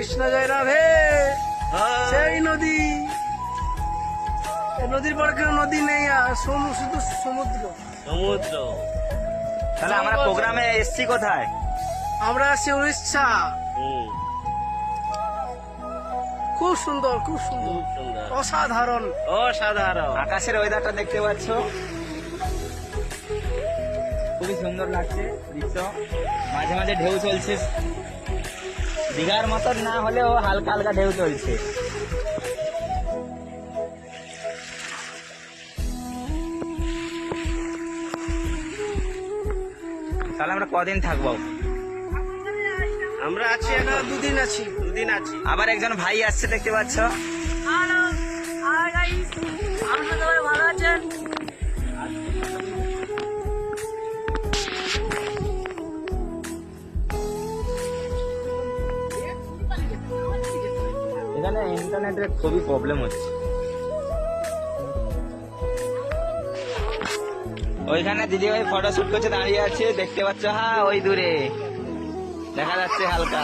কৃষ্ণ জয় রাধে। সেই নদী, নদীর পর কেউ নদী নেই, আর শুধু সমুদ্র। সমুদ্র। তাহলে আমরা প্রোগ্রামে এসছি কোথায়? আমরা আছি উড়িষ্যা। খুব সুন্দর, খুব সুন্দর, অসাধারণ, অসাধারণ। আকাশের ওয়েদারটা দেখতে পাচ্ছ, খুবই সুন্দর লাগছে দৃশ্য। মাঝে মাঝে ঢেউ চলছে, দীঘার মতন না হলেও হালকা হালকা ঢেউ চলছে। তাহলে আমরা কদিন থাকবো? আমরা আছি এখানে দুদিন আছি। আবার একজন ভাই আসছে দেখতে পাচ্ছ। ভালো আছেন? এখানে ইন্টারনেটের খুবই প্রবলেম হচ্ছে। ওইখানে দিদি ভাই ফটোশুট করছে, দাঁড়িয়ে আছে দেখতে পাচ্ছ। হ্যাঁ, ওই দূরে দেখা যাচ্ছে হালকা।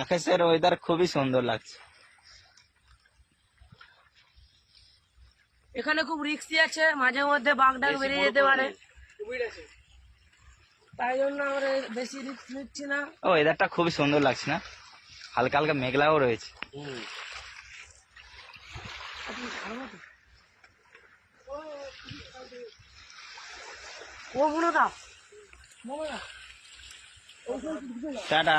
আকাশের ওয়েদার খুবই সুন্দর লাগছে। এখানে খুব রিস্কি আছে, মাঝে মধ্যে বাঘডাক বেরিয়ে যেতে পারে, তাই জন্য আমরা বেশি রিস্ক নিচ্ছি না। ও, ওয়েদারটা খুবই সুন্দর লাগছে না? হালকা হালকা মেঘলাও রয়েছে। ও মনোদা টাটা।